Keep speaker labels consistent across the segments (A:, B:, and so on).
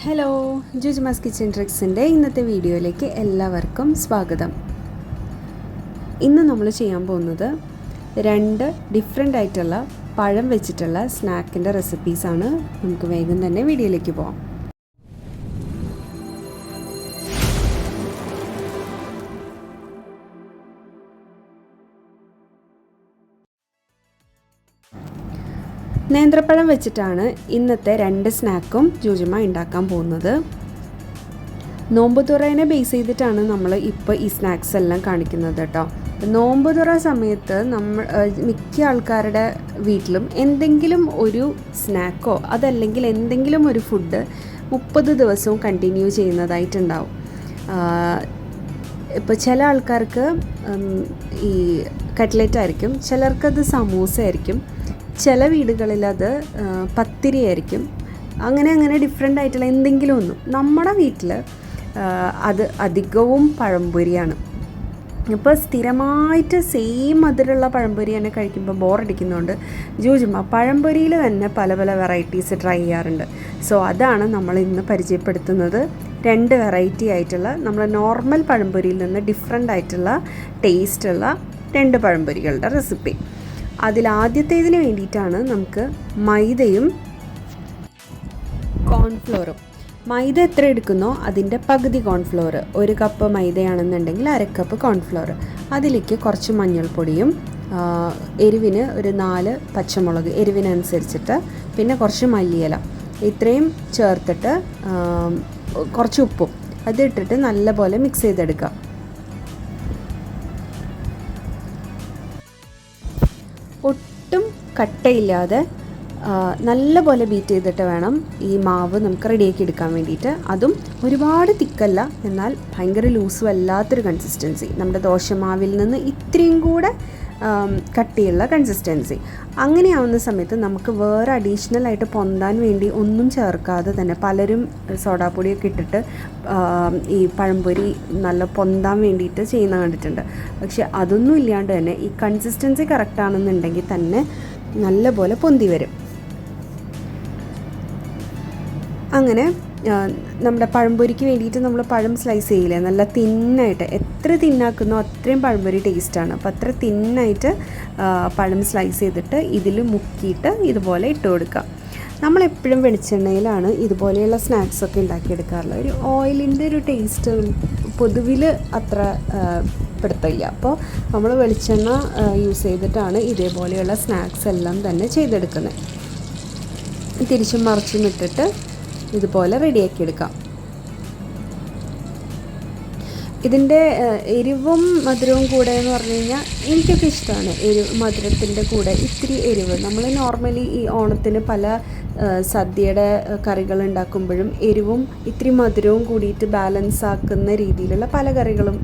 A: Hello, ജുജ്മാസ് kitchen ട്രിക്സിൻ്റെ ഇന്നത്തെ വീഡിയോയിലേക്ക് എല്ലാവർക്കും സ്വാഗതം. ഇന്ന് നമ്മൾ ചെയ്യാൻ പോകുന്നത് രണ്ട് ഡിഫറെൻ്റ് ആയിട്ടുള്ള പഴം വെച്ചിട്ടുള്ള സ്നാക്കിൻ്റെ റെസിപ്പീസാണ്. നമുക്ക് വേഗം തന്നെ വീഡിയോയിലേക്ക് പോകാം. നേന്ത്രപ്പഴം വെച്ചിട്ടാണ് ഇന്നത്തെ രണ്ട് സ്നാക്കും ജൂജമ്മ ഉണ്ടാക്കാൻ പോകുന്നത്. നോമ്പ് തുറേനെ ബേസ് ചെയ്തിട്ടാണ് നമ്മൾ ഇപ്പോൾ ഈ സ്നാക്സ് എല്ലാം കാണിക്കുന്നത് കേട്ടോ. നോമ്പ് തുറ സമയത്ത് മിക്ക ആൾക്കാരുടെ വീട്ടിലും എന്തെങ്കിലും ഒരു സ്നാക്കോ അതല്ലെങ്കിൽ എന്തെങ്കിലും ഒരു ഫുഡ് 30 ദിവസവും കണ്ടിന്യൂ ചെയ്യുന്നതായിട്ടുണ്ടാവും. ഇപ്പോൾ ചില ആൾക്കാർക്ക് ഈ കട്ട്ലറ്റ് ആയിരിക്കും, ചിലർക്കത് സമൂസ ആയിരിക്കും, ചില വീടുകളിൽ അത് പത്തിരി ആയിരിക്കും. അങ്ങനെ ഡിഫറെൻ്റ് ആയിട്ടുള്ള എന്തെങ്കിലും ഒന്നും. നമ്മുടെ വീട്ടിൽ അത് അധികവും പഴംപൊരിയാണ്. ഇപ്പോൾ സ്ഥിരമായിട്ട് സെയിം മധുരമുള്ള പഴംപൊരി തന്നെ കഴിക്കുമ്പോൾ ബോറടിക്കുന്നതുകൊണ്ട് ജൂജമ്മ പഴംപൊരിയിൽ തന്നെ പല പല വെറൈറ്റീസ് ട്രൈ ചെയ്യാറുണ്ട്. സോ അതാണ് നമ്മൾ ഇന്ന് പരിചയപ്പെടുത്തുന്നത്. രണ്ട് വെറൈറ്റി ആയിട്ടുള്ള നമ്മൾ നോർമൽ പഴംപൊരിയിൽ നിന്ന് ഡിഫറെൻ്റ് ആയിട്ടുള്ള ടേസ്റ്റുള്ള രണ്ട് പഴംപൊരികളുടെ റെസിപ്പി. അതിലാദ്യത്തേതിന് വേണ്ടിയിട്ടാണ് നമുക്ക് മൈദയും കോൺഫ്ലോറും. മൈദ എത്ര എടുക്കുന്നോ അതിൻ്റെ പകുതി കോൺഫ്ലോർ. 1 കപ്പ് മൈദയാണെന്നുണ്ടെങ്കിൽ 1/2 കപ്പ് കോൺഫ്ലോർ. അതിലേക്ക് കുറച്ച് മഞ്ഞൾപ്പൊടിയും എരിവിന് ഒരു 4 പച്ചമുളക് എരിവിനനുസരിച്ചിട്ട്, പിന്നെ കുറച്ച് മല്ലിയില, ഇത്രയും ചേർത്തിട്ട് കുറച്ച് ഉപ്പും അതിട്ടിട്ട് നല്ലപോലെ മിക്സ് ചെയ്തെടുക്കുക. ഒട്ടും കട്ടയില്ലാതെ നല്ലപോലെ ബീറ്റ് ചെയ്തിട്ട് വേണം ഈ മാവ് നമുക്ക് റെഡിയാക്കി എടുക്കാൻ വേണ്ടിയിട്ട്. അതും ഒരുപാട് തിക്കല്ല, എന്നാൽ ഭയങ്കര ലൂസും അല്ലാത്തൊരു കൺസിസ്റ്റൻസി. നമ്മുടെ ദോശമാവിൽ നിന്ന് ഇത്രയും കൂടെ കട്ടിയുള്ള കൺസിസ്റ്റൻസി. അങ്ങനെയാവുന്ന സമയത്ത് നമുക്ക് വേറെ അഡീഷണൽ ആയിട്ട് പൊന്താൻ വേണ്ടി ഒന്നും ചേർക്കാതെ തന്നെ പലരും സോഡാപ്പൊടിയൊക്കെ ഇട്ടിട്ട് ഈ പഴംപൊരി നല്ല പൊന്താൻ വേണ്ടിയിട്ട് ചെയ്യുന്ന കണ്ടിട്ടുണ്ട്. പക്ഷെ അതൊന്നും ഇല്ലാണ്ട് തന്നെ ഈ കൺസിസ്റ്റൻസി കറക്റ്റാണെന്നുണ്ടെങ്കിൽ തന്നെ നല്ലപോലെ പൊന്തി വരും. അങ്ങനെ നമ്മുടെ പഴംപൊരിക്ക് വേണ്ടിയിട്ട് നമ്മൾ പഴം സ്ലൈസ് ചെയ്യില്ലേ, നല്ല തിന്നായിട്ട്. എത്ര തിന്നാക്കുന്നോ അത്രയും പഴംപൊരി ടേസ്റ്റാണ്. അപ്പോൾ അത്ര തിന്നായിട്ട് പഴം സ്ലൈസ് ചെയ്തിട്ട് ഇതിൽ മുക്കിയിട്ട് ഇതുപോലെ ഇട്ട് കൊടുക്കാം. നമ്മളെപ്പോഴും വെളിച്ചെണ്ണയിലാണ് ഇതുപോലെയുള്ള സ്നാക്സൊക്കെ ഉണ്ടാക്കിയെടുക്കാറുള്ളത്. ഒരു ഓയിലിൻ്റെ ഒരു ടേസ്റ്റ് പൊതുവിൽ അത്ര പെടുത്തില്ല. അപ്പോൾ നമ്മൾ വെളിച്ചെണ്ണ യൂസ് ചെയ്തിട്ടാണ് ഇതേപോലെയുള്ള സ്നാക്സ് എല്ലാം തന്നെ ചെയ്തെടുക്കുന്നത്. തിരിച്ചും മറിച്ചും ഇട്ടിട്ട് ഇതുപോലെ റെഡിയാക്കിയെടുക്കാം. ഇതിൻ്റെ എരിവും മധുരവും കൂടെ എന്ന് പറഞ്ഞു കഴിഞ്ഞാൽ എനിക്കൊക്കെ ഇഷ്ടമാണ്. മധുരത്തിൻ്റെ കൂടെ ഇത്തിരി എരിവ്. നമ്മൾ നോർമലി ഈ ഓണത്തിന് പല സദ്യയുടെ കറികൾ ഉണ്ടാക്കുമ്പോഴും എരിവും ഇത്തിരി മധുരവും കൂടിയിട്ട് ബാലൻസ് ആക്കുന്ന രീതിയിലുള്ള പല കറികളും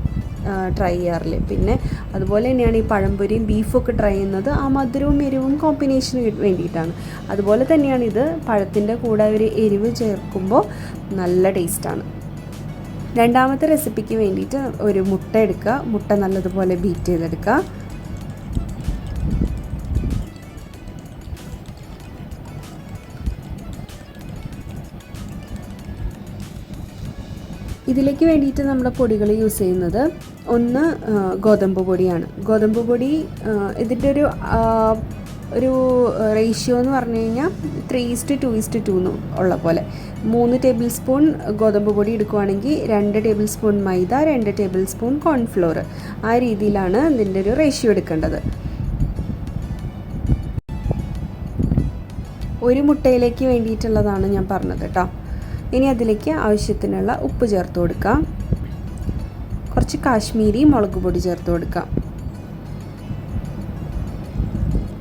A: ട്രൈ ചെയ്യാറില്ലേ. പിന്നെ അതുപോലെ തന്നെയാണ് ഈ പഴംപൊരിയും ബീഫൊക്കെ ട്രൈ ചെയ്യുന്നത് ആ മധുരവും എരിവും കോമ്പിനേഷന് വേണ്ടിയിട്ടാണ്. അതുപോലെ തന്നെയാണ് ഇത്. പഴത്തിൻ്റെ കൂടെ ഒരു എരിവ് ചേർക്കുമ്പോൾ നല്ല ടേസ്റ്റാണ്. രണ്ടാമത്തെ റെസിപ്പിക്ക് വേണ്ടിയിട്ട് ഒരു മുട്ട എടുക്കുക. മുട്ട നല്ലതുപോലെ ബീറ്റ് ചെയ്തെടുക്കുക. ഇതിലേക്ക് വേണ്ടിയിട്ട് നമ്മുടെ പൊടികൾ യൂസ് ചെയ്യുന്നത് ഒന്ന് ഗോതമ്പ് പൊടിയാണ്. ഗോതമ്പ് പൊടി ഇതിൻ്റെ ഒരു റേഷ്യോ എന്ന് പറഞ്ഞു കഴിഞ്ഞാൽ 3:2:2 ഉള്ള പോലെ. 3 ടേബിൾ സ്പൂൺ ഗോതമ്പ് പൊടി എടുക്കുകയാണെങ്കിൽ 2 ടേബിൾ സ്പൂൺ മൈദ, 2 ടേബിൾ സ്പൂൺ കോൺഫ്ലോർ. ആ രീതിയിലാണ് ഇതിൻ്റെ ഒരു റേഷ്യോ എടുക്കേണ്ടത്. ഒരു മുട്ടയിലേക്ക് വേണ്ടിയിട്ടുള്ളതാണ് ഞാൻ പറഞ്ഞത് കേട്ടോ. ഇനി അതിലേക്ക് ആവശ്യത്തിനുള്ള ഉപ്പ് ചേർത്ത് കൊടുക്കാം. കുറച്ച് കാശ്മീരി മുളക് പൊടി ചേർത്ത് കൊടുക്കാം.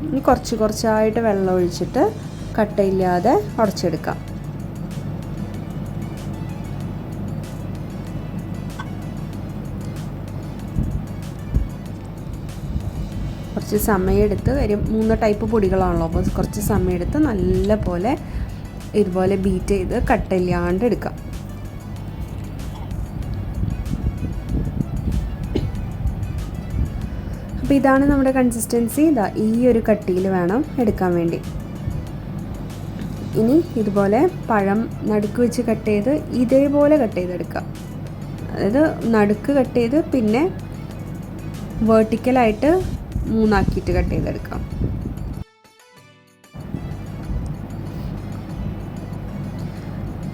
A: ഇനി കുറച്ചായിട്ട് വെള്ളം ഒഴിച്ചിട്ട് കട്ടയില്ലാതെ ഉടച്ചെടുക്കാം. കുറച്ച് സമയമെടുത്ത് 3 ടൈപ്പ് പൊടികളാണല്ലോ, അപ്പോൾ കുറച്ച് സമയമെടുത്ത് നല്ല പോലെ ഇതുപോലെ ബീറ്റ് ചെയ്ത് കട്ടയില്ലാണ്ട് എടുക്കാം. അപ്പോൾ ഇതാണ് നമ്മുടെ കൺസിസ്റ്റൻസി. ഈ ഒരു കട്ടിയിൽ വേണം എടുക്കാൻ വേണ്ടി. ഇനി ഇതുപോലെ പഴം നടുക്ക് വെച്ച് കട്ട് ചെയ്ത് ഇതേപോലെ കട്ട് ചെയ്തെടുക്കാം. അതായത് നടുക്ക് കട്ട് ചെയ്ത് പിന്നെ വേർട്ടിക്കലായിട്ട് 3 ആക്കിയിട്ട് കട്ട് ചെയ്തെടുക്കാം.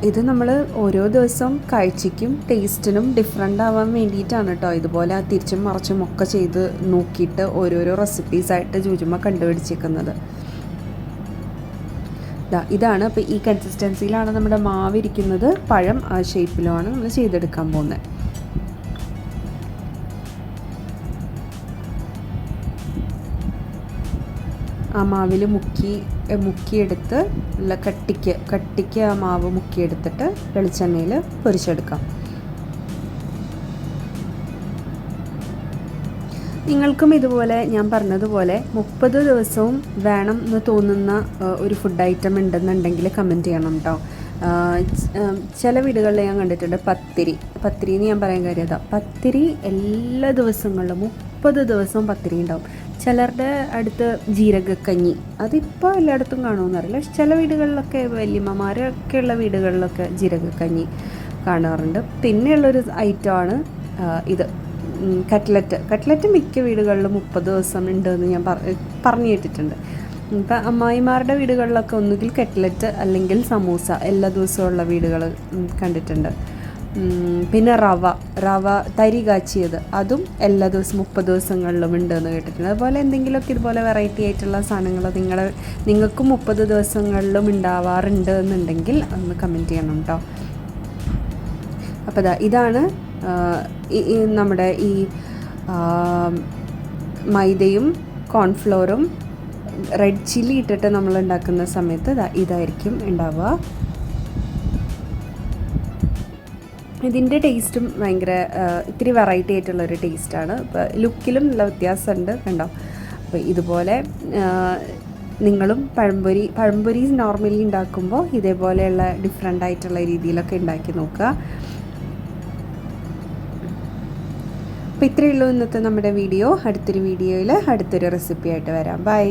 A: ഇത് നമ്മൾ ഓരോ ദിവസവും കാഴ്ചയ്ക്കും ടേസ്റ്റിനും ഡിഫറെൻ്റ് ആവാൻ വേണ്ടിയിട്ടാണ് കേട്ടോ ഇതുപോലെ തിരിച്ചും മറിച്ചും ഒക്കെ ചെയ്ത് നോക്കിയിട്ട് ഓരോരോ റെസിപ്പീസായിട്ട് ജൂജുമ്മ കണ്ടുപിടിച്ചേക്കുന്നത്. ഇതാണ്. അപ്പോൾ ഈ കൺസിസ്റ്റൻസിയിലാണ് നമ്മുടെ മാവ് ഇരിക്കുന്നത്. പഴം ആ ഷേപ്പിലുമാണ് നമ്മൾ ചെയ്തെടുക്കാൻ പോകുന്നത്. ആ മാവിൽ മുക്കിയെടുത്ത് നല്ല കട്ടിക്ക് ആ മാവ് മുക്കിയെടുത്തിട്ട് വെളിച്ചെണ്ണയിൽ പൊരിച്ചെടുക്കാം. നിങ്ങൾക്കും ഇതുപോലെ ഞാൻ പറഞ്ഞതുപോലെ 30 ദിവസവും വേണം എന്ന് തോന്നുന്ന ഒരു ഫുഡ് ഐറ്റം ഉണ്ടെന്നുണ്ടെങ്കിൽ കമൻറ്റ് ചെയ്യണം കേട്ടോ. ചില വീടുകളിൽ ഞാൻ കണ്ടിട്ടുണ്ട് പത്തിരി എന്ന് ഞാൻ പറയാൻ കാര്യം അതാ. പത്തിരി എല്ലാ ദിവസങ്ങളിലും 30 ദിവസവും പത്തിരി ഉണ്ടാവും. ചിലരുടെ അടുത്ത് ജീരകക്കഞ്ഞി, അതിപ്പോൾ എല്ലായിടത്തും കാണുമെന്നറിയില്ല. ചില വീടുകളിലൊക്കെ വല്യമ്മമാരൊക്കെയുള്ള വീടുകളിലൊക്കെ കാണാറുണ്ട്. പിന്നെയുള്ളൊരു ഐറ്റമാണ് ഇത് കട്ട്ലറ്റ് മിക്ക വീടുകളിലും 30 ദിവസം ഉണ്ടെന്ന് ഞാൻ പറഞ്ഞു കേട്ടിട്ടുണ്ട്. ഇപ്പം അമ്മായിമാരുടെ വീടുകളിലൊക്കെ ഒന്നുകിൽ കട്ട്ലറ്റ് അല്ലെങ്കിൽ സമൂസ എല്ലാ ദിവസവും ഉള്ള വീടുകൾ കണ്ടിട്ടുണ്ട്. പിന്നെ റവ തരി കാച്ചിയത്, അതും എല്ലാ ദിവസവും 30 ദിവസങ്ങളിലും ഉണ്ടെന്ന് കേട്ടിട്ടുണ്ട്. അതുപോലെ എന്തെങ്കിലുമൊക്കെ ഇതുപോലെ വെറൈറ്റി ആയിട്ടുള്ള സാധനങ്ങൾ നിങ്ങൾക്കും 30 ദിവസങ്ങളിലും ഉണ്ടാവാറുണ്ട് എന്നുണ്ടെങ്കിൽ ഒന്ന് കമൻറ്റ് ചെയ്യണം കേട്ടോ. അപ്പോൾ ഇതാണ് നമ്മുടെ ഈ മൈദയും കോൺഫ്ലോറും റെഡ് ചില്ലി ഇട്ടിട്ട് നമ്മൾ ഉണ്ടാക്കുന്ന സമയത്ത് ഇതായിരിക്കും ഉണ്ടാവുക. ഇതിൻ്റെ ടേസ്റ്റും ഭയങ്കര ഇത്തിരി വെറൈറ്റി ആയിട്ടുള്ളൊരു ടേസ്റ്റാണ്. ഇപ്പോൾ ലുക്കിലും നല്ല വ്യത്യാസമുണ്ട് കണ്ടോ. അപ്പോൾ ഇതുപോലെ നിങ്ങളും പഴംപൊരി നോർമലി ഉണ്ടാക്കുമ്പോൾ ഇതേപോലെയുള്ള ഡിഫറെൻ്റ് ആയിട്ടുള്ള രീതിയിലൊക്കെ ഉണ്ടാക്കി നോക്കുക. അപ്പോൾ ഇത്രയേ ഉള്ളൂ ഇന്നത്തെ നമ്മുടെ വീഡിയോ. അടുത്തൊരു വീഡിയോയിൽ അടുത്തൊരു റെസിപ്പി ആയിട്ട് വരാം. ബൈ.